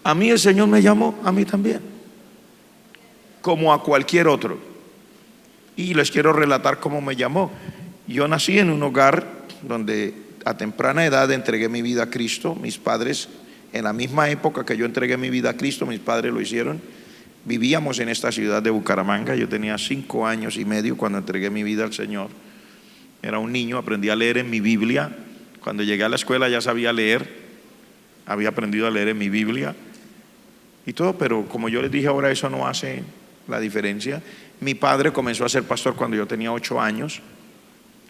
A mí el Señor me llamó, a mí también, como a cualquier otro. Y les quiero relatar cómo me llamó. Yo nací en un hogar donde a temprana edad entregué mi vida a Cristo. Mis padres, en la misma época que yo entregué mi vida a Cristo, mis padres lo hicieron. Vivíamos en esta ciudad de Bucaramanga. Yo tenía 5 años y medio cuando entregué mi vida al Señor. Era un niño, aprendí a leer en mi Biblia. Cuando llegué a la escuela ya sabía leer, había aprendido a leer en mi Biblia y todo, pero como yo les dije ahora, eso no hace la diferencia. Mi padre comenzó a ser pastor cuando yo tenía 8 años,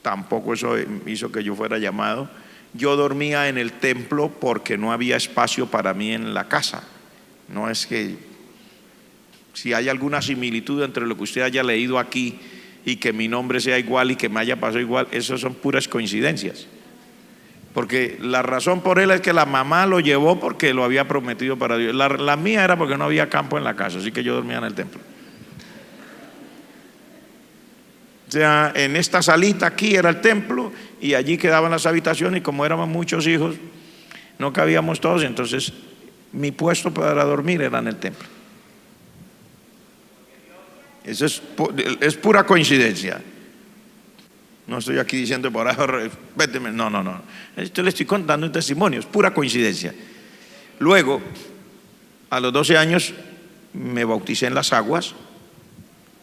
tampoco eso hizo que yo fuera llamado. Yo dormía en el templo porque no había espacio para mí en la casa. No es que si hay alguna similitud entre lo que usted haya leído aquí y que mi nombre sea igual y que me haya pasado igual, eso son puras coincidencias. Porque la razón por él es que la mamá lo llevó porque lo había prometido para Dios. La mía era porque no había campo en la casa, así que yo dormía en el templo. O sea, en esta salita aquí era el templo y allí quedaban las habitaciones, y como éramos muchos hijos, no cabíamos todos, entonces mi puesto para dormir era en el templo. Eso es pura coincidencia. No estoy aquí diciendo por ahí, respéteme. No. Esto le estoy contando un testimonio, es pura coincidencia. Luego, a los 12 años, me bauticé en las aguas,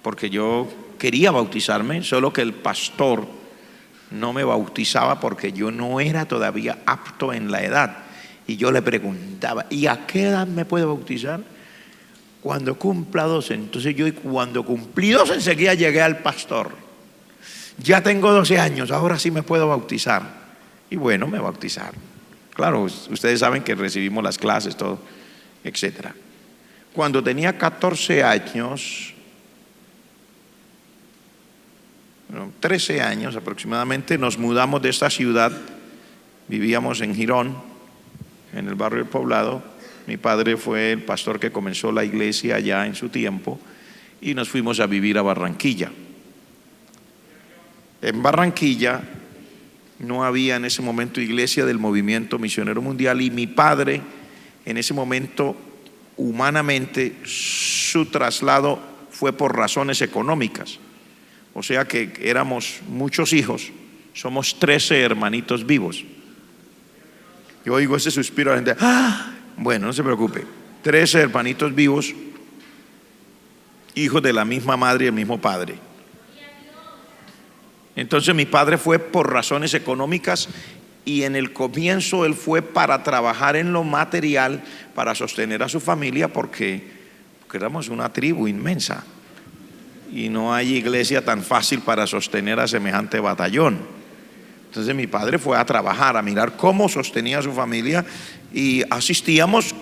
porque yo quería bautizarme, solo que el pastor no me bautizaba porque yo no era todavía apto en la edad. Y yo le preguntaba, ¿y a qué edad me puedo bautizar? Cuando cumpla 12. Entonces yo, cuando cumplí 12, enseguida llegué al pastor. Ya tengo 12 años, ahora sí me puedo bautizar. Y bueno, me bautizaron. Claro, ustedes saben que recibimos las clases, todo, etcétera. Cuando tenía 14 años, 13 años aproximadamente, nos mudamos de esta ciudad. Vivíamos en Girón, en el barrio del Poblado. Mi padre fue el pastor que comenzó la iglesia allá en su tiempo, y nos fuimos a vivir a Barranquilla. En Barranquilla no había en ese momento iglesia del Movimiento Misionero Mundial, y mi padre en ese momento, humanamente, su traslado fue por razones económicas. O sea que éramos muchos hijos, somos 13 hermanitos vivos. Yo oigo ese suspiro de la gente, ¡ah! Bueno, no se preocupe, 13 hermanitos vivos, hijos de la misma madre y el mismo padre. Entonces mi padre fue por razones económicas, y en el comienzo él fue para trabajar en lo material, para sostener a su familia, porque éramos una tribu inmensa y no hay iglesia tan fácil para sostener a semejante batallón. Entonces mi padre fue a trabajar, a mirar cómo sostenía a su familia, y asistíamos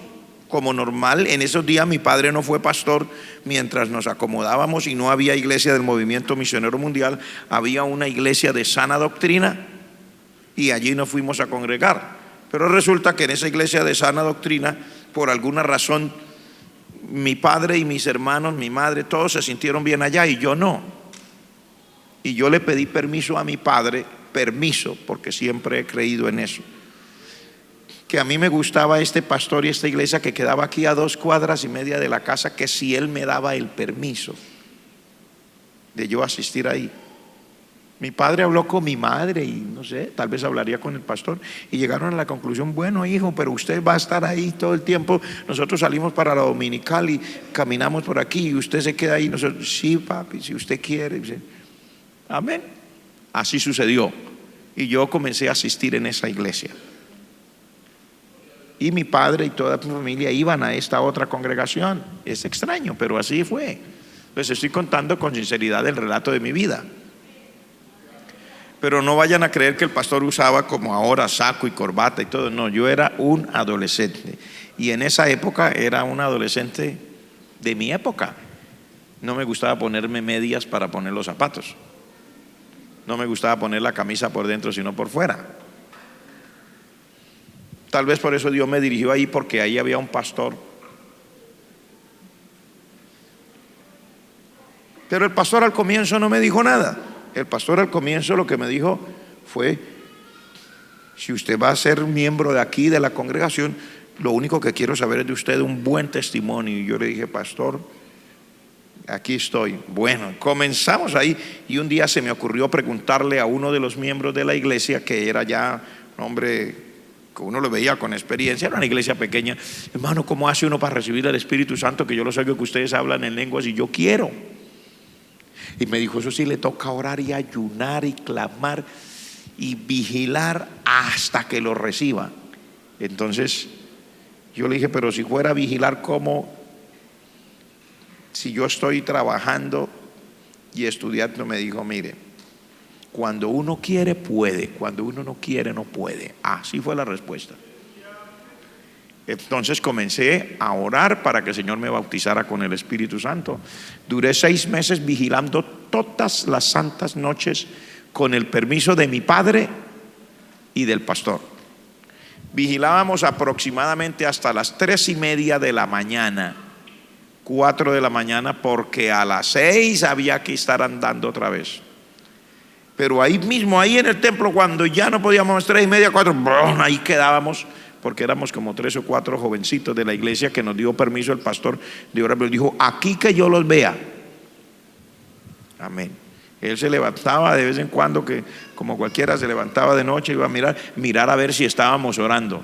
como normal. En esos días mi padre no fue pastor. Mientras nos acomodábamos y no había iglesia del Movimiento Misionero Mundial, había una iglesia de sana doctrina, y allí nos fuimos a congregar. Pero resulta que en esa iglesia de sana doctrina, por alguna razón, mi padre y mis hermanos, mi madre, todos se sintieron bien allá y yo no. Y yo le pedí permiso a mi padre, porque siempre he creído en eso, que a mí me gustaba este pastor y esta iglesia que quedaba aquí a 2 cuadras y media de la casa, que si él me daba el permiso de yo asistir ahí. Mi padre habló con mi madre y no sé, tal vez hablaría con el pastor, y llegaron a la conclusión, bueno hijo, pero usted va a estar ahí todo el tiempo. Nosotros salimos para la dominical y caminamos por aquí y usted se queda ahí. Nosotros, sí papi, si usted quiere. Amén. Así sucedió, y yo comencé a asistir en esa iglesia. Y mi padre y toda mi familia iban a esta otra congregación. Es extraño, pero así fue. Les estoy contando con sinceridad el relato de mi vida. Pero no vayan a creer que el pastor usaba como ahora saco y corbata y todo. No, yo era un adolescente, y en esa época era un adolescente de mi época. No me gustaba ponerme medias para poner los zapatos. No me gustaba poner la camisa por dentro sino por fuera. Tal vez por eso Dios me dirigió ahí, porque ahí había un pastor. Pero el pastor al comienzo no me dijo nada. El pastor al comienzo lo que me dijo fue: si usted va a ser miembro de aquí, de la congregación, lo único que quiero saber es de usted un buen testimonio. Y yo le dije: pastor, aquí estoy. Bueno, comenzamos ahí, y un día se me ocurrió preguntarle a uno de los miembros de la iglesia, que era ya un hombre que uno lo veía con experiencia, era una iglesia pequeña: hermano, ¿cómo hace uno para recibir el Espíritu Santo? Que yo los oigo que ustedes hablan en lenguas y yo quiero. Y me dijo: eso sí, le toca orar y ayunar y clamar y vigilar hasta que lo reciba. Entonces yo le dije: pero si fuera a vigilar, ¿cómo? Si yo estoy trabajando y estudiando. Me dijo: mire, cuando uno quiere puede, cuando uno no quiere no puede. Así fue la respuesta. Entonces comencé a orar para que el Señor me bautizara con el Espíritu Santo. Duré 6 meses vigilando todas las santas noches con el permiso de mi padre y del pastor. Vigilábamos aproximadamente hasta las 3:30 de la mañana, 4 de la mañana, porque a las 6 había que estar andando otra vez. Pero ahí mismo, ahí en el templo, cuando ya no podíamos, 3:30, 4, ahí quedábamos, porque éramos como 3 o 4 jovencitos de la iglesia que nos dio permiso el pastor de orar. Pero dijo: aquí que yo los vea. Amén. Él se levantaba de vez en cuando, que como cualquiera se levantaba de noche, iba a mirar a ver si estábamos orando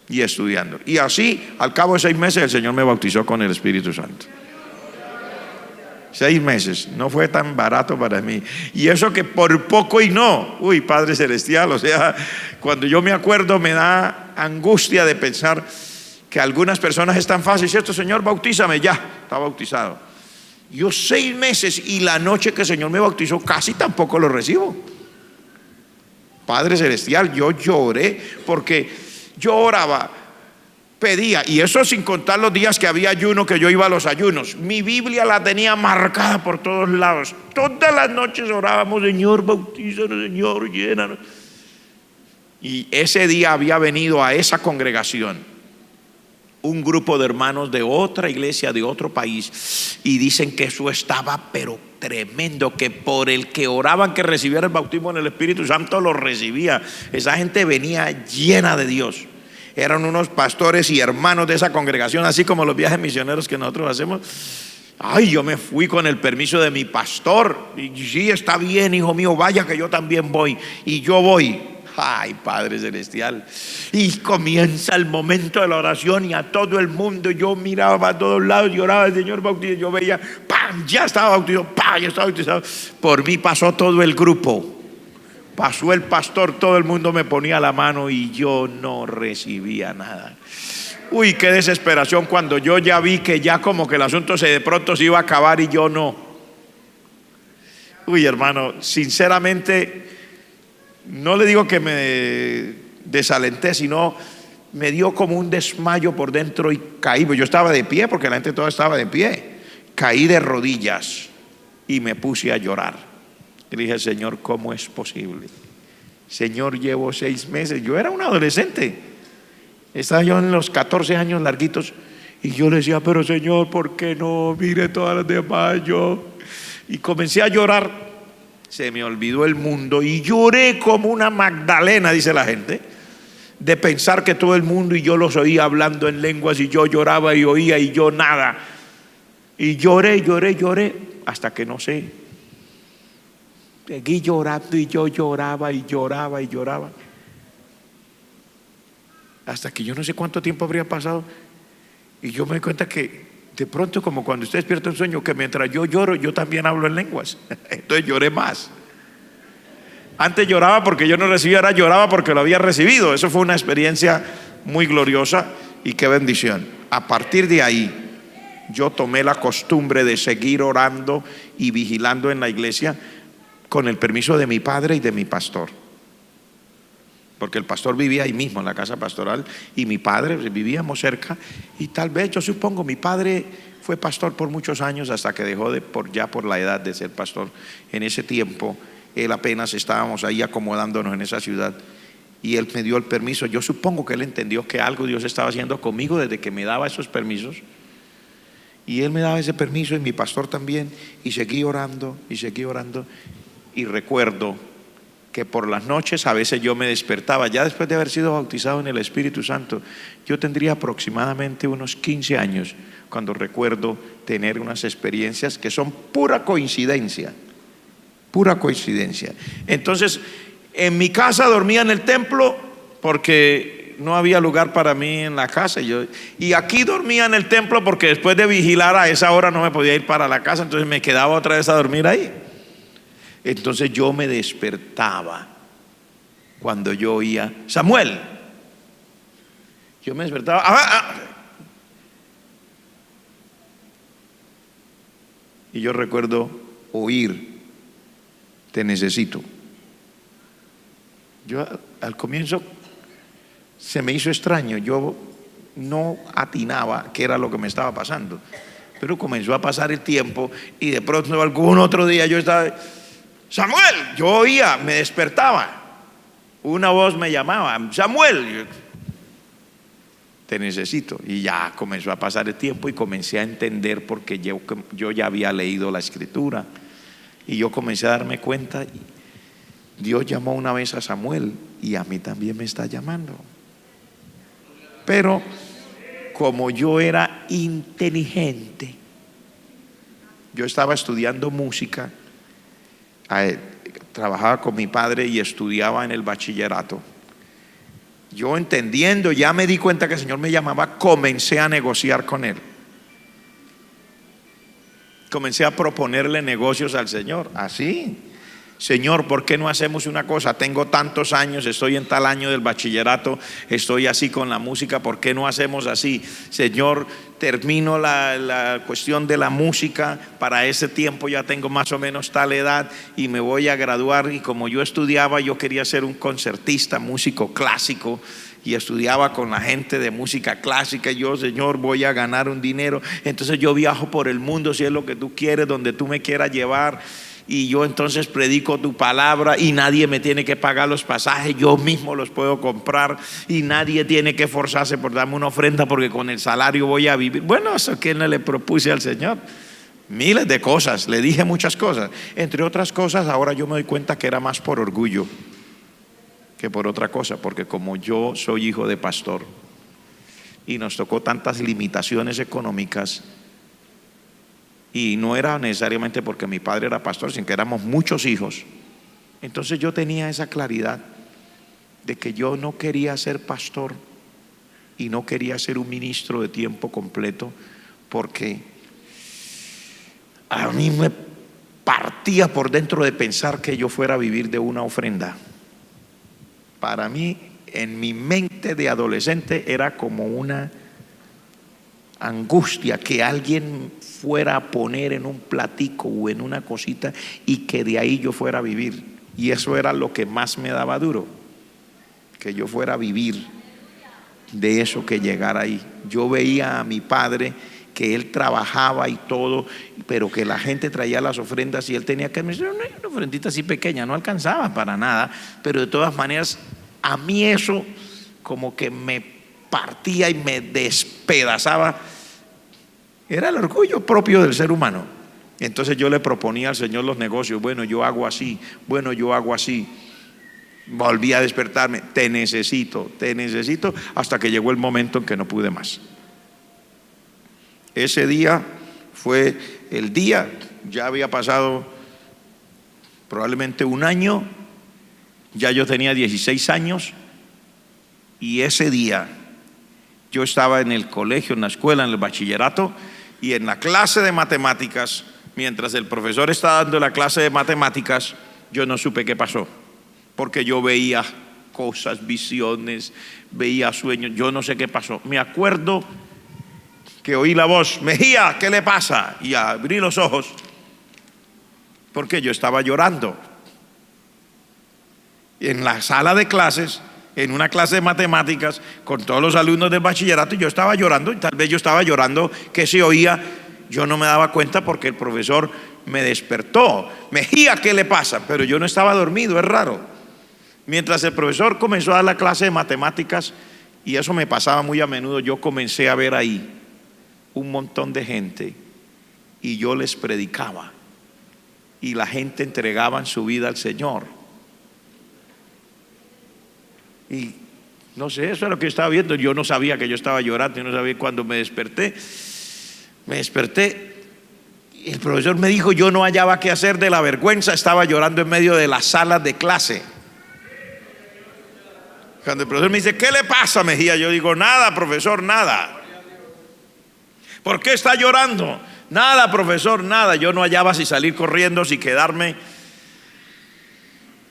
y estudiando. Y así, al cabo de 6 meses, el Señor me bautizó con el Espíritu Santo. 6 meses, no fue tan barato para mí. Y eso que por poco y no. Uy, Padre Celestial, o sea, cuando yo me acuerdo me da angustia de pensar que algunas personas es tan fácil: ¿cierto, Señor, bautízame? Ya, está bautizado. Yo 6 meses, y la noche que el Señor me bautizó casi tampoco lo recibo. Padre Celestial, yo lloré, porque yo oraba, pedía, y eso sin contar los días que había ayuno, que yo iba a los ayunos. Mi Biblia la tenía marcada por todos lados. Todas las noches orábamos: Señor, bautízanos, Señor, llénanos. Y ese día había venido a esa congregación un grupo de hermanos de otra iglesia, de otro país, y dicen que eso estaba pero tremendo, que por el que oraban que recibiera el bautismo en el Espíritu Santo lo recibía. Esa gente venía llena de Dios. Eran unos pastores y hermanos de esa congregación, así como los viajes misioneros que nosotros hacemos. Ay, yo me fui con el permiso de mi pastor. Y sí, está bien, hijo mío, vaya que yo también voy. Y yo voy. Ay, Padre Celestial. Y comienza el momento de la oración, y a todo el mundo, yo miraba para todos lados y oraba: el Señor bautiza. Yo veía, ¡pam!, ya estaba bautizado, ¡pam!, ya estaba bautizado. Por mí pasó todo el grupo, pasó el pastor, todo el mundo me ponía la mano y yo no recibía nada. Uy, qué desesperación cuando yo ya vi que ya como que el asunto de pronto se iba a acabar y yo no. Uy, hermano, sinceramente, no le digo que me desalenté, sino me dio como un desmayo por dentro y caí. Yo estaba de pie, porque la gente toda estaba de pie. Caí de rodillas y me puse a llorar. Y le dije: Señor, ¿cómo es posible? Señor, llevo 6 meses. Yo era un adolescente, estaba yo en los 14 años larguitos, y yo le decía: pero Señor, ¿por qué no? Mire todas las demás, yo. Y comencé a llorar. Se me olvidó el mundo y lloré como una Magdalena, dice la gente, de pensar que todo el mundo y yo los oía hablando en lenguas, y yo lloraba y oía y yo nada. Y lloré, hasta que no sé, seguí llorando, y yo lloraba y lloraba y lloraba, hasta que yo no sé cuánto tiempo habría pasado, y yo me doy cuenta que de pronto, como cuando usted despierta un sueño, que mientras yo lloro, yo también hablo en lenguas. Entonces lloré más. Antes lloraba porque yo no recibía, ahora lloraba porque lo había recibido. Eso fue una experiencia muy gloriosa, y qué bendición. A partir de ahí, yo tomé la costumbre de seguir orando y vigilando en la iglesia con el permiso de mi padre y de mi pastor, porque el pastor vivía ahí mismo en la casa pastoral, y mi padre, vivíamos cerca. Y tal vez, yo supongo, mi padre fue pastor por muchos años, hasta que dejó por la edad de ser pastor. En ese tiempo él apenas estábamos ahí acomodándonos en esa ciudad, y él me dio el permiso. Yo supongo que él entendió que algo Dios estaba haciendo conmigo desde que me daba esos permisos, y él me daba ese permiso, y mi pastor también, y seguí orando. Y recuerdo que por las noches a veces yo me despertaba, ya después de haber sido bautizado en el Espíritu Santo. Yo tendría aproximadamente unos 15 años cuando recuerdo tener unas experiencias que son pura coincidencia. Pura coincidencia. Entonces, en mi casa dormía en el templo porque no había lugar para mí en la casa. Y aquí dormía en el templo porque después de vigilar a esa hora no me podía ir para la casa, entonces me quedaba otra vez a dormir ahí. Entonces yo me despertaba cuando yo oía Samuel. Yo me despertaba. Y yo recuerdo oír: te necesito. Yo al comienzo se me hizo extraño, yo no atinaba qué era lo que me estaba pasando, pero comenzó a pasar el tiempo y de pronto algún otro día yo estaba: Samuel, yo oía, me despertaba, una voz me llamaba: Samuel, te necesito. Y ya comenzó a pasar el tiempo y comencé a entender, porque yo ya había leído la Escritura y yo comencé a darme cuenta: Dios llamó una vez a Samuel y a mí también me está llamando. Pero como yo era inteligente, yo estaba estudiando música, trabajaba con mi padre y estudiaba en el bachillerato. Yo entendiendo, ya me di cuenta que el Señor me llamaba, comencé a negociar con Él. Comencé a proponerle negocios al Señor, así: Señor, ¿por qué no hacemos una cosa? Tengo tantos años, estoy en tal año del bachillerato, estoy así con la música, ¿por qué no hacemos así? Señor, termino la cuestión de la música, para ese tiempo ya tengo más o menos tal edad y me voy a graduar, y como yo estudiaba, yo quería ser un concertista, músico clásico, y estudiaba con la gente de música clásica. Y yo: Señor, voy a ganar un dinero, entonces yo viajo por el mundo si es lo que tú quieres, donde tú me quieras llevar, y yo entonces predico tu palabra y nadie me tiene que pagar los pasajes, yo mismo los puedo comprar y nadie tiene que esforzarse por darme una ofrenda porque con el salario voy a vivir. Bueno, eso que no le propuse al Señor, miles de cosas, le dije muchas cosas. Entre otras cosas, ahora yo me doy cuenta que era más por orgullo que por otra cosa, porque como yo soy hijo de pastor y nos tocó tantas limitaciones económicas, y no era necesariamente porque mi padre era pastor, sino que éramos muchos hijos, entonces yo tenía esa claridad de que yo no quería ser pastor y no quería ser un ministro de tiempo completo, porque a mí me partía por dentro de pensar que yo fuera a vivir de una ofrenda. Para mí, en mi mente de adolescente, era como una angustia que alguien fuera a poner en un platico o en una cosita y que de ahí yo fuera a vivir. Y eso era lo que más me daba duro, que yo fuera a vivir de eso, que llegara ahí. Yo veía a mi padre que él trabajaba y todo, pero que la gente traía las ofrendas y él tenía que decir: una ofrendita así pequeña, no alcanzaba para nada. Pero de todas maneras, a mí eso como que me partía y me despedazaba. Era el orgullo propio del ser humano. Entonces yo le proponía al Señor los negocios: bueno, yo hago así, bueno, yo hago así. Volví a despertarme: te necesito, hasta que llegó el momento en que no pude más. Ese día fue el día, ya había pasado probablemente un año, ya yo tenía 16 años, y ese día yo estaba en el colegio, en la escuela, en el bachillerato, y en la clase de matemáticas, mientras el profesor estaba dando la clase de matemáticas, yo no supe qué pasó, porque yo veía cosas, visiones, veía sueños, yo no sé qué pasó. Me acuerdo que oí la voz: Mejía, ¿qué le pasa? Y abrí los ojos porque yo estaba llorando en la sala de clases, en una clase de matemáticas con todos los alumnos del bachillerato. Yo estaba llorando, y tal vez yo estaba llorando que se oía, yo no me daba cuenta porque el profesor me despertó: Mejía, ¿qué le pasa? Pero yo no estaba dormido, es raro. Mientras el profesor comenzó a dar la clase de matemáticas, y eso me pasaba muy a menudo, yo comencé a ver ahí un montón de gente y yo les predicaba y la gente entregaba su vida al Señor. Y no sé, eso es lo que yo estaba viendo. Yo no sabía que yo estaba llorando, yo no sabía. Cuando me desperté, y el profesor me dijo, yo no hallaba qué hacer de la vergüenza, estaba llorando en medio de las salas de clase. Cuando el profesor me dice, ¿qué le pasa, Mejía? Yo digo, nada, profesor, nada. ¿Por qué está llorando? Nada, profesor, nada. Yo no hallaba si salir corriendo, si quedarme.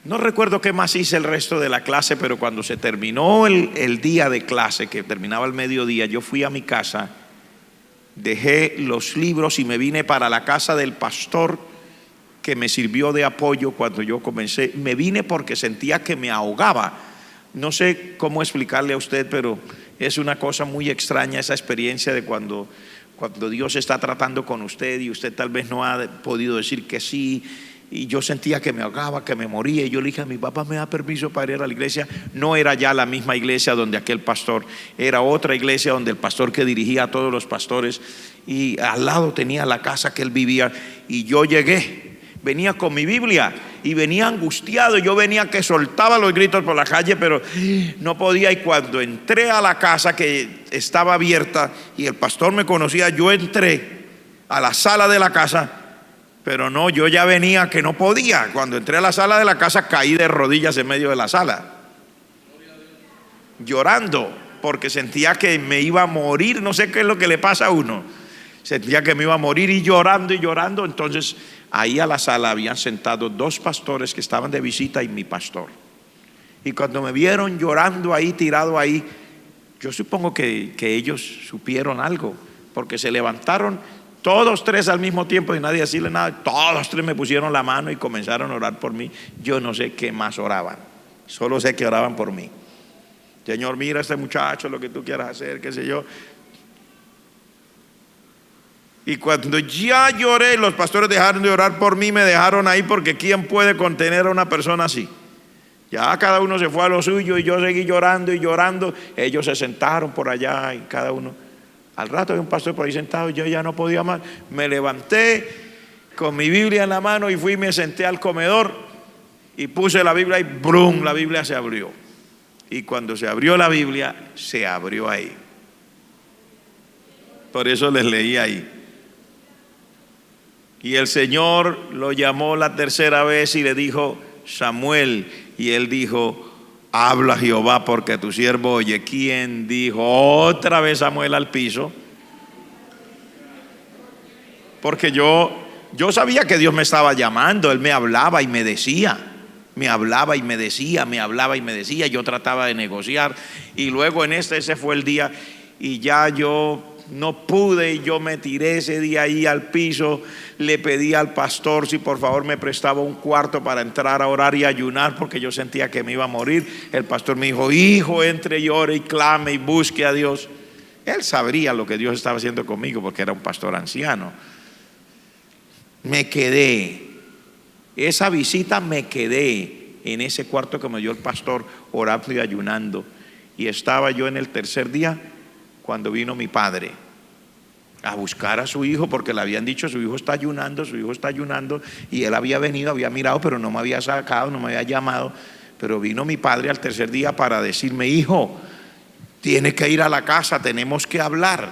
No recuerdo qué más hice el resto de la clase, pero cuando se terminó el día de clase, que terminaba al mediodía, yo fui a mi casa, dejé los libros y me vine para la casa del pastor que me sirvió de apoyo cuando yo comencé. Me vine porque sentía que me ahogaba. No sé cómo explicarle a usted, pero es una cosa muy extraña esa experiencia de cuando Dios está tratando con usted y usted tal vez no ha podido decir que sí. Y yo sentía que me ahogaba, que me moría. Y yo le dije a mi papá, ¿me da permiso para ir a la iglesia? No era ya la misma iglesia donde aquel pastor, era otra iglesia donde el pastor que dirigía a todos los pastores, y al lado tenía la casa que él vivía. Y yo llegué, venía con mi Biblia y venía angustiado. Yo venía que soltaba los gritos por la calle, pero no podía. Y cuando entré a la casa, que estaba abierta y el pastor me conocía, yo entré a la sala de la casa. Pero no, yo ya venía que no podía. Cuando entré a la sala de la casa, caí de rodillas en medio de la sala, llorando, porque sentía que me iba a morir. No sé qué es lo que le pasa a uno. Sentía que me iba a morir y llorando y llorando. Entonces ahí a la sala habían sentado dos pastores que estaban de visita y mi pastor. Y cuando me vieron llorando ahí, tirado ahí, yo supongo que ellos supieron algo, porque se levantaron todos tres al mismo tiempo y nadie decirle nada. Todos tres me pusieron la mano y comenzaron a orar por mí. Yo no sé qué más oraban, solo sé que oraban por mí. Señor, mira a este muchacho, lo que tú quieras hacer, qué sé yo. Y cuando ya lloré, los pastores dejaron de orar por mí, me dejaron ahí, porque ¿quién puede contener a una persona así? Ya cada uno se fue a lo suyo y yo seguí llorando y llorando. Ellos se sentaron por allá y cada uno. Al rato había un pastor por ahí sentado y yo ya no podía más. Me levanté con mi Biblia en la mano y fui y me senté al comedor y puse la Biblia y ¡brum! La Biblia se abrió. Y cuando se abrió la Biblia, se abrió ahí. Por eso les leí ahí. Y el Señor lo llamó la tercera vez y le dijo, Samuel. Y él dijo, habla Jehová, porque tu siervo oye. ¿Quién dijo? Otra vez Samuel al piso. Porque yo sabía que Dios me estaba llamando. Él me hablaba y me decía. Me hablaba y me decía, me hablaba y me decía. Yo trataba de negociar. Y luego ese fue el día. Y ya yo no pude, y yo me tiré ese día ahí al piso. Le pedí al pastor si por favor me prestaba un cuarto para entrar a orar y ayunar, porque yo sentía que me iba a morir. El pastor me dijo, hijo, entre y ore y clame y busque a Dios. Él sabría lo que Dios estaba haciendo conmigo, porque era un pastor anciano. Me quedé, esa visita me quedé en ese cuarto que me dio el pastor, orando y ayunando. Y estaba yo en el tercer día cuando vino mi padre a buscar a su hijo, porque le habían dicho, su hijo está ayunando, y él había venido, había mirado, pero no me había sacado, no me había llamado. Pero vino mi padre al tercer día para decirme, hijo, tienes que ir a la casa, tenemos que hablar.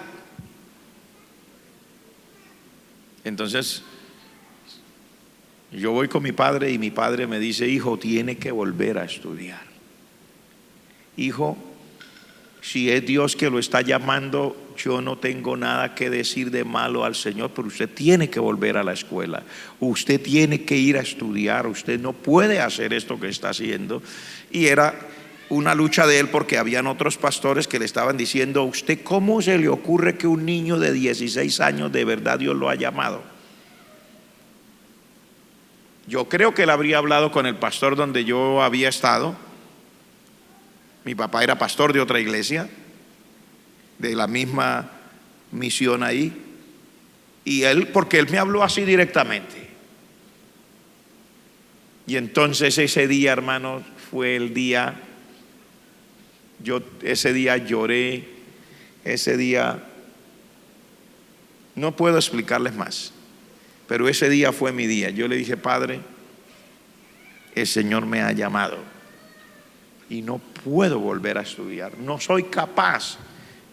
Entonces yo voy con mi padre y mi padre me dice, hijo, tiene que volver a estudiar. Hijo, si es Dios que lo está llamando, yo no tengo nada que decir de malo al Señor, pero usted tiene que volver a la escuela, usted tiene que ir a estudiar, usted no puede hacer esto que está haciendo. Y era una lucha de él, porque habían otros pastores que le estaban diciendo, ¿a usted cómo se le ocurre que un niño de 16 años de verdad Dios lo ha llamado? Yo creo que él habría hablado con el pastor donde yo había estado. Mi papá era pastor de otra iglesia, de la misma misión ahí. Y él, porque él me habló así directamente. Y entonces ese día, hermanos, fue el día, yo ese día lloré, ese día, no puedo explicarles más, pero ese día fue mi día. Yo le dije, Padre, el Señor me ha llamado. y no puedo volver a estudiar, no soy capaz.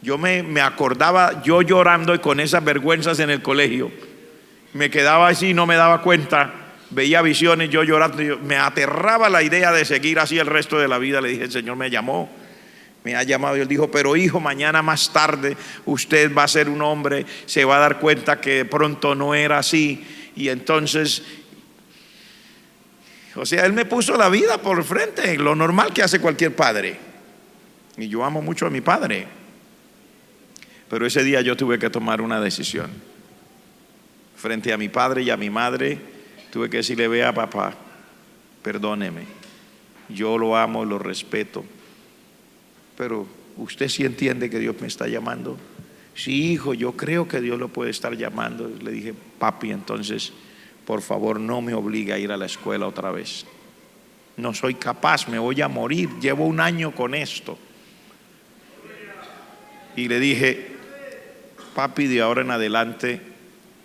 Yo me acordaba yo llorando y con esas vergüenzas en el colegio, me quedaba así, no me daba cuenta, veía visiones, yo llorando, me aterraba la idea de seguir así el resto de la vida. Le dije: el Señor me llamó, me ha llamado. Y Él dijo: pero hijo, mañana más tarde usted va a ser un hombre, se va a dar cuenta que de pronto no era así. Y entonces, o sea, Él me puso la vida por frente, lo normal que hace cualquier padre. Y yo amo mucho a mi padre, pero ese día yo tuve que tomar una decisión. Frente a mi padre y a mi madre, tuve que decirle: vea papá, perdóneme, yo lo amo, lo respeto, pero usted sí entiende que Dios me está llamando. Sí, hijo, yo creo que Dios lo puede estar llamando. Le dije: papi, entonces por favor no me obligue a ir a la escuela otra vez, no soy capaz, me voy a morir, llevo un año con esto. Y le dije: papi, de ahora en adelante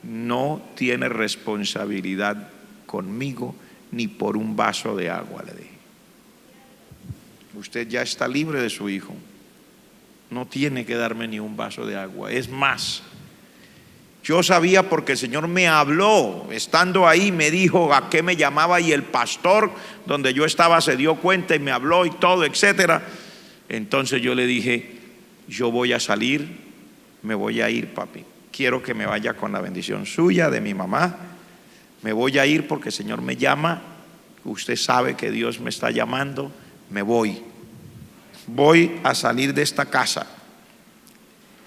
no tiene responsabilidad conmigo ni por un vaso de agua. Le dije: usted ya está libre de su hijo, no tiene que darme ni un vaso de agua. Es más, yo sabía, porque el Señor me habló estando ahí, me dijo a qué me llamaba, y el pastor donde yo estaba se dio cuenta y me habló y todo, etcétera. Entonces yo le dije: yo voy a salir, me voy a ir, papi, quiero que me vaya con la bendición suya, de mi mamá. Me voy a ir porque el Señor me llama, usted sabe que Dios me está llamando, me voy a salir de esta casa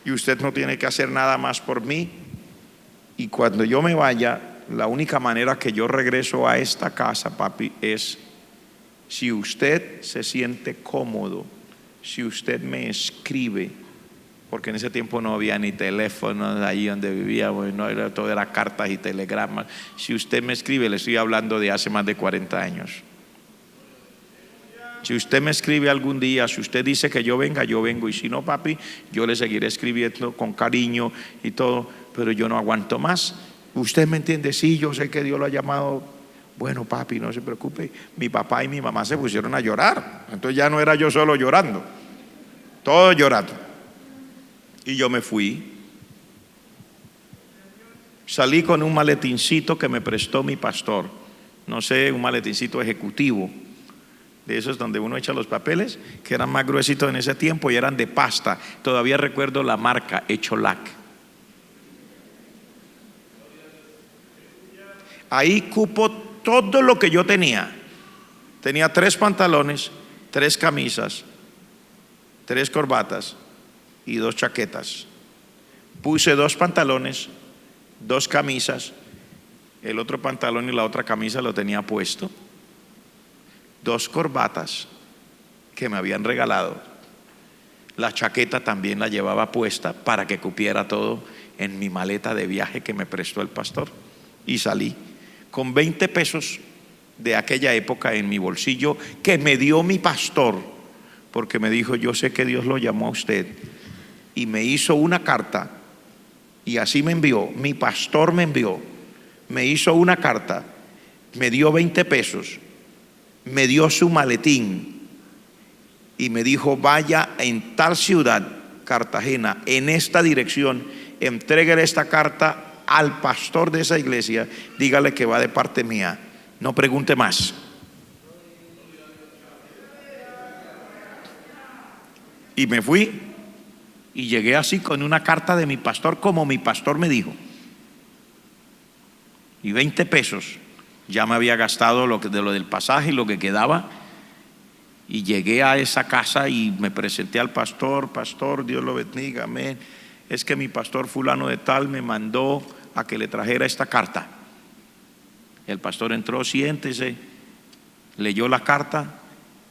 y usted no tiene que hacer nada más por mí. Y cuando yo me vaya, la única manera que yo regreso a esta casa, papi, es si usted se siente cómodo, si usted me escribe, porque en ese tiempo no había ni teléfonos ahí donde vivíamos, no era, todo era cartas y telegramas. Si usted me escribe, le estoy hablando de hace más de 40 años. Si usted me escribe algún día, si usted dice que yo venga, yo vengo, y si no, papi, yo le seguiré escribiendo con cariño y todo, pero yo no aguanto más. ¿Usted me entiende? Sí, yo sé que Dios lo ha llamado. Bueno, papi, no se preocupe. Mi papá y mi mamá se pusieron a llorar, entonces ya no era yo solo llorando, todos llorando. Y yo me fui. Salí con un maletincito que me prestó mi pastor, no sé, un maletincito ejecutivo, de esos donde uno echa los papeles, que eran más gruesitos en ese tiempo y eran de pasta. Todavía recuerdo la marca, Echolac. Ahí cupo todo lo que yo tenía. Tenía 3 pantalones, 3 camisas, 3 corbatas y 2 chaquetas. Puse 2 pantalones, 2 camisas, el otro pantalón y la otra camisa lo tenía puesto, 2 corbatas que me habían regalado, la chaqueta también la llevaba puesta para que cupiera todo en mi maleta de viaje que me prestó el pastor. Y salí con 20 pesos de aquella época en mi bolsillo, que me dio mi pastor, porque me dijo: yo sé que Dios lo llamó a usted. Y me hizo una carta, y así me envió, mi pastor me hizo una carta, me dio 20 pesos, me dio su maletín y me dijo: vaya en tal ciudad, Cartagena, en esta dirección, entréguele esta carta al pastor de esa iglesia, dígale que va de parte mía, no pregunte más. Y me fui y llegué así con una carta de mi pastor, como mi pastor me dijo, y 20 pesos. Ya me había gastado lo del pasaje y lo que quedaba, y llegué a esa casa y me presenté al pastor: pastor, Dios lo bendiga, amén. Es que mi pastor fulano de tal me mandó a que le trajera esta carta. El pastor entró: siéntese, leyó la carta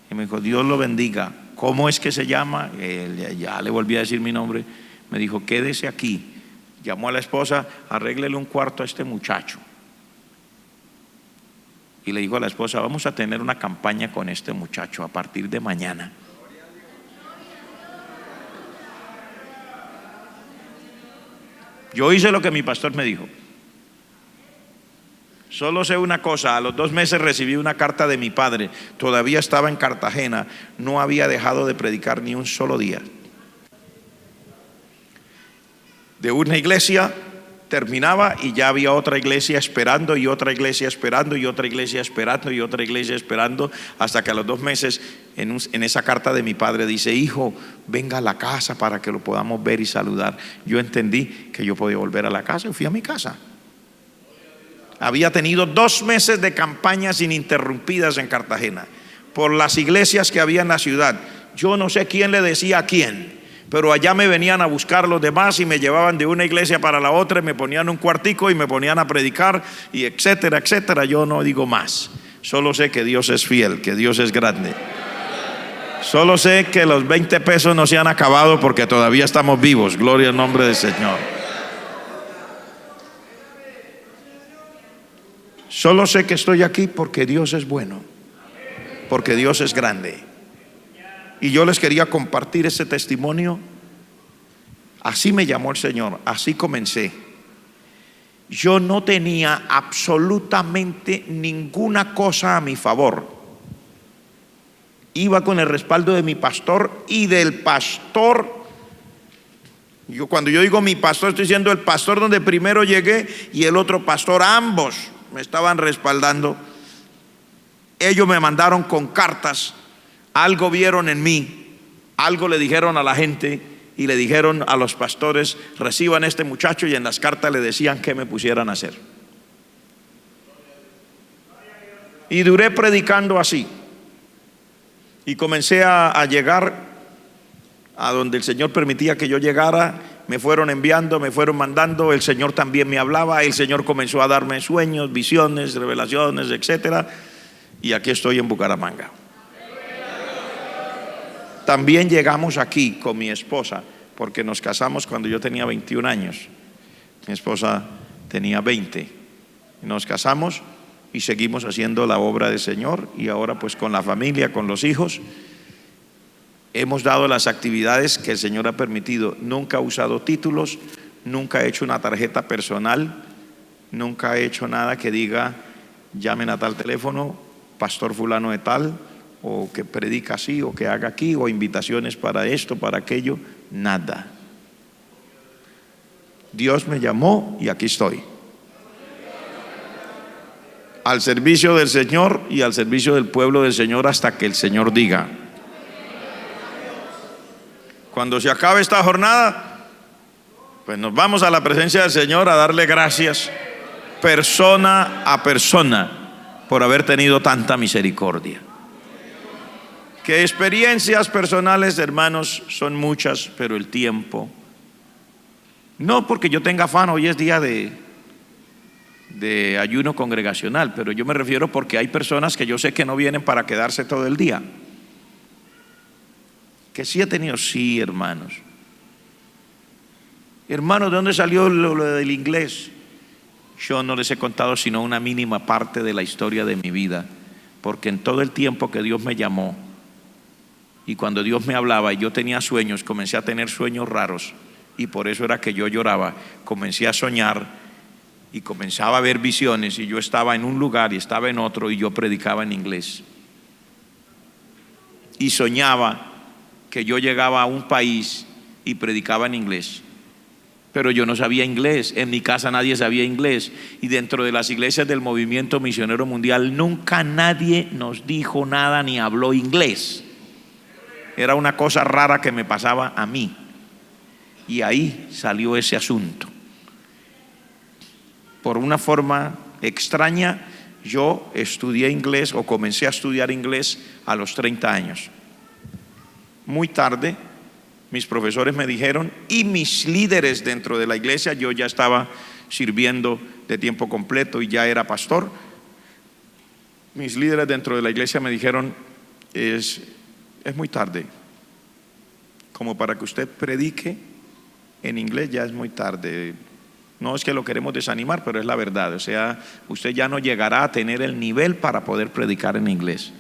y me dijo: Dios lo bendiga. ¿Cómo es que se llama? Ya le volví a decir mi nombre. Me dijo: quédese aquí. Llamó a la esposa: arréglele un cuarto a este muchacho. Y le dijo a la esposa: vamos a tener una campaña con este muchacho a partir de mañana. Yo hice lo que mi pastor me dijo. Solo sé una cosa, a los 2 meses recibí una carta de mi padre, todavía estaba en Cartagena, no había dejado de predicar ni un solo día. De una iglesia terminaba y ya había otra iglesia esperando, y otra iglesia esperando, y otra iglesia esperando, y otra iglesia esperando, hasta que a los 2 meses en esa carta de mi padre dice: hijo, venga a la casa para que lo podamos ver y saludar. Yo entendí que yo podía volver a la casa y fui a mi casa. Había tenido 2 meses de campañas ininterrumpidas en Cartagena por las iglesias que había en la ciudad. Yo no sé quién le decía a quién, pero allá me venían a buscar los demás y me llevaban de una iglesia para la otra, y me ponían un cuartico y me ponían a predicar, y etcétera, etcétera. Yo no digo más, solo sé que Dios es fiel, que Dios es grande. Solo sé que los 20 pesos no se han acabado porque todavía estamos vivos. Gloria al nombre del Señor. Solo sé que estoy aquí porque Dios es bueno, porque Dios es grande. Y yo les quería compartir ese testimonio. Así me llamó el Señor, así comencé. Yo no tenía absolutamente ninguna cosa a mi favor. Iba con el respaldo de mi pastor y del pastor. Cuando yo digo mi pastor, estoy diciendo el pastor donde primero llegué y el otro pastor, ambos me estaban respaldando. Ellos me mandaron con cartas, algo vieron en mí, algo le dijeron a la gente y le dijeron a los pastores: reciban a este muchacho, y en las cartas le decían qué me pusieran a hacer. Y duré predicando así, y comencé a llegar a donde el Señor permitía que yo llegara. Me fueron enviando, me fueron mandando. El Señor también me hablaba. El Señor comenzó a darme sueños, visiones, revelaciones, etcétera. Y aquí estoy en Bucaramanga. También llegamos aquí con mi esposa, porque nos casamos cuando yo tenía 21 años. Mi esposa tenía 20. Nos casamos y seguimos haciendo la obra del Señor. Y ahora pues con la familia, con los hijos, hemos dado las actividades que el Señor ha permitido. Nunca he usado títulos, nunca he hecho una tarjeta personal, nunca he hecho nada que diga llamen a tal teléfono, pastor fulano de tal, o que predica así, o que haga aquí, o invitaciones para esto, para aquello. Nada. Dios me llamó y aquí estoy, al servicio del Señor y al servicio del pueblo del Señor, hasta que el Señor diga. Cuando se acabe esta jornada, pues nos vamos a la presencia del Señor a darle gracias persona a persona por haber tenido tanta misericordia. Que experiencias personales, hermanos, son muchas, pero el tiempo, no porque yo tenga afán. Hoy es día de ayuno congregacional, pero yo me refiero porque hay personas que yo sé que no vienen para quedarse todo el día. Que sí he tenido, sí, hermanos. Hermanos, ¿de dónde salió lo del inglés? Yo no les he contado sino una mínima parte de la historia de mi vida, porque en todo el tiempo que Dios me llamó, y cuando Dios me hablaba y yo tenía sueños, comencé a tener sueños raros, y por eso era que yo lloraba. Comencé a soñar y comenzaba a ver visiones, y yo estaba en un lugar y estaba en otro, y yo predicaba en inglés. Y soñaba que yo llegaba a un país y predicaba en inglés, pero yo no sabía inglés. En mi casa nadie sabía inglés, y dentro de las iglesias del movimiento misionero mundial nunca nadie nos dijo nada ni habló inglés. Era una cosa rara que me pasaba a mí, y ahí salió ese asunto. Por una forma extraña, yo estudié inglés, o comencé a estudiar inglés a los 30 años. Muy tarde, mis profesores me dijeron, y mis líderes dentro de la iglesia, yo ya estaba sirviendo de tiempo completo y ya era pastor. Mis líderes dentro de la iglesia me dijeron: es muy tarde, como para que usted predique en inglés, ya es muy tarde. No es que lo queremos desanimar, pero es la verdad. O sea, usted ya no llegará a tener el nivel para poder predicar en inglés.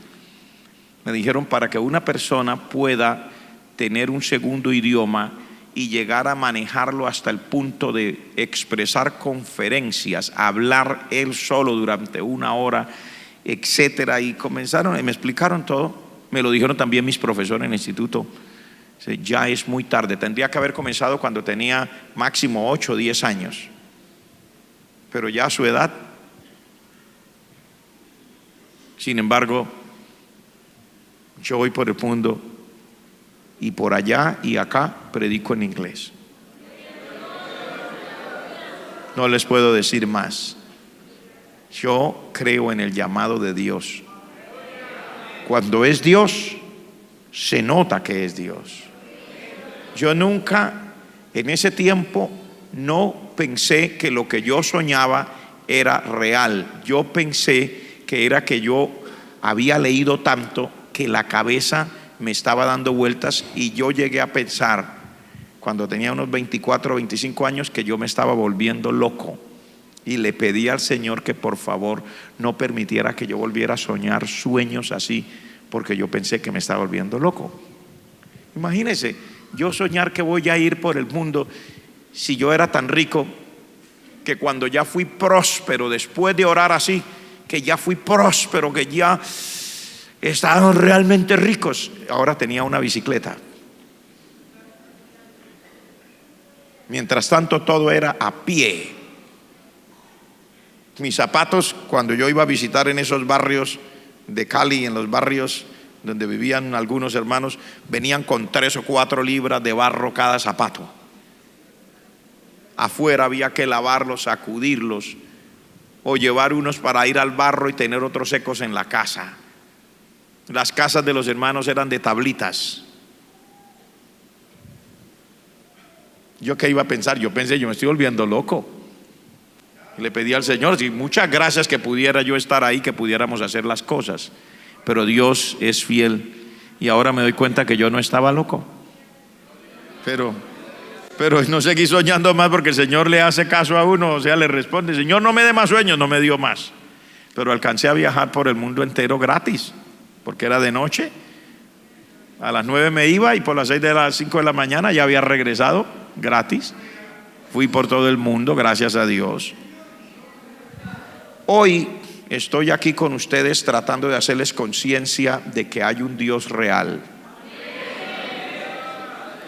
Me dijeron: para que una persona pueda tener un segundo idioma y llegar a manejarlo hasta el punto de expresar conferencias, hablar él solo durante 1 hora, etcétera. Y comenzaron y me explicaron todo. Me lo dijeron también mis profesores en el instituto. Ya es muy tarde, tendría que haber comenzado cuando tenía máximo 8 o 10 años, pero ya a su edad. Sin embargo, yo voy por el mundo y por allá y acá predico en inglés. No les puedo decir más. Yo creo en el llamado de Dios. Cuando es Dios, se nota que es Dios. Yo nunca, en ese tiempo, no pensé que lo que yo soñaba era real. Yo pensé que era que yo había leído tanto que la cabeza me estaba dando vueltas, y yo llegué a pensar, cuando tenía unos 24 o 25 años, que yo me estaba volviendo loco. Y le pedí al Señor que por favor no permitiera que yo volviera a soñar sueños así, porque yo pensé que me estaba volviendo loco. Imagínense, yo soñar que voy a ir por el mundo, si yo era tan rico que cuando ya fui próspero, después de orar así, que ya fui próspero, que ya estaban realmente ricos, ahora tenía una bicicleta. Mientras tanto todo era a pie. Mis zapatos, cuando yo iba a visitar en esos barrios de Cali, en los barrios donde vivían algunos hermanos, venían con 3 o 4 libras de barro cada zapato. Afuera había que lavarlos, sacudirlos, o llevar unos para ir al barro y tener otros secos en la casa. Las casas de los hermanos eran de tablitas. ¿Yo qué iba a pensar? Yo pensé, yo me estoy volviendo loco. Le pedí al Señor, sí, muchas gracias, que pudiera yo estar ahí, que pudiéramos hacer las cosas. Pero Dios es fiel, y ahora me doy cuenta que yo no estaba loco. Pero no seguí soñando más, porque el Señor le hace caso a uno, o sea, le responde: Señor, no me dé más sueños. No me dio más. Pero alcancé a viajar por el mundo entero gratis, porque era de noche. A las 9 me iba, y por las 5 de la mañana ya había regresado gratis. Fui por todo el mundo, gracias a Dios. Hoy estoy aquí con ustedes tratando de hacerles conciencia de que hay un Dios real,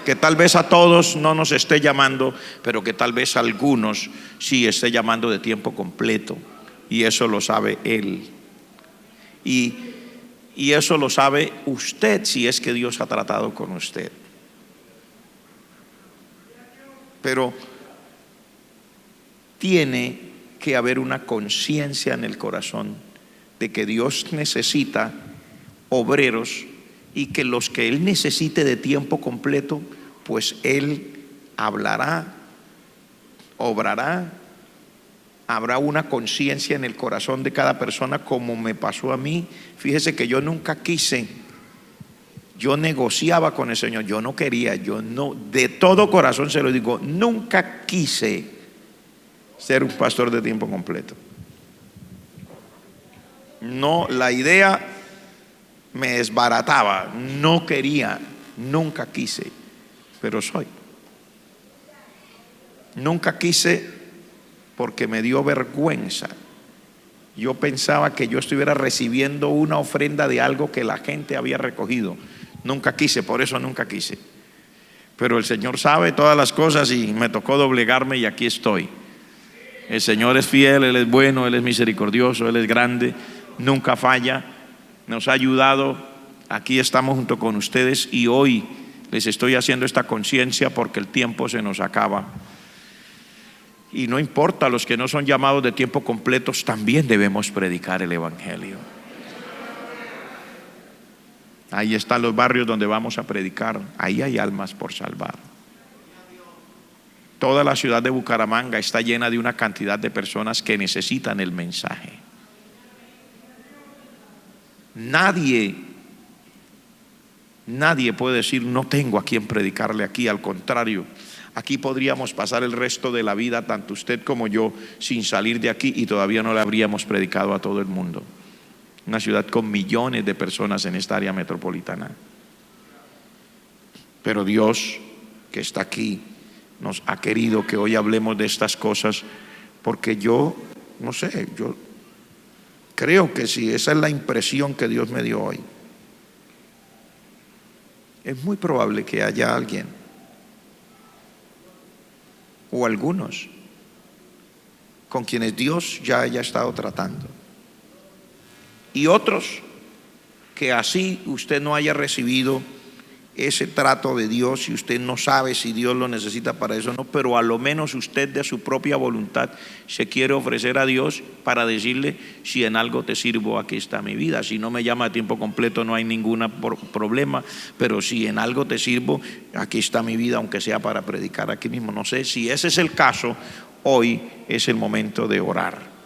que tal vez a todos no nos esté llamando, pero que tal vez a algunos sí esté llamando de tiempo completo, y eso lo sabe Él. Y eso lo sabe usted, si es que Dios ha tratado con usted. Pero tiene que haber una conciencia en el corazón de que Dios necesita obreros, y que los que Él necesite de tiempo completo, pues Él hablará, obrará. Habrá una conciencia en el corazón de cada persona, como me pasó a mí. Fíjese que yo nunca quise, yo negociaba con el Señor, yo no quería, yo no, de todo corazón se lo digo, nunca quise ser un pastor de tiempo completo. No, la idea me desbarataba, no quería, nunca quise, pero soy. Nunca quise porque me dio vergüenza. Yo pensaba que yo estuviera recibiendo una ofrenda de algo que la gente había recogido. Nunca quise, por eso nunca quise. Pero el Señor sabe todas las cosas, y me tocó doblegarme, y aquí estoy. El Señor es fiel, Él es bueno, Él es misericordioso, Él es grande, nunca falla, nos ha ayudado. Aquí estamos junto con ustedes, y hoy les estoy haciendo esta conciencia porque el tiempo se nos acaba. Y no importa, los que no son llamados de tiempo completos también debemos predicar el Evangelio. Ahí están los barrios donde vamos a predicar, ahí hay almas por salvar. Toda la ciudad de Bucaramanga está llena de una cantidad de personas que necesitan el mensaje. Nadie puede decir no tengo a quien predicarle aquí. Al contrario, aquí podríamos pasar el resto de la vida, tanto usted como yo, sin salir de aquí, y todavía no le habríamos predicado a todo el mundo. Una ciudad con millones de personas en esta área metropolitana. Pero Dios que está aquí nos ha querido que hoy hablemos de estas cosas, porque yo, no sé, yo creo que si esa es la impresión que Dios me dio hoy, es muy probable que haya alguien o algunos con quienes Dios ya haya estado tratando, y otros que así usted no haya recibido ese trato de Dios y usted no sabe si Dios lo necesita para eso o no, pero a lo menos usted de su propia voluntad se quiere ofrecer a Dios para decirle: si en algo te sirvo, aquí está mi vida. Si no me llama a tiempo completo, no hay ningún problema, pero si en algo te sirvo, aquí está mi vida, aunque sea para predicar aquí mismo. No sé si ese es el caso. Hoy es el momento de orar.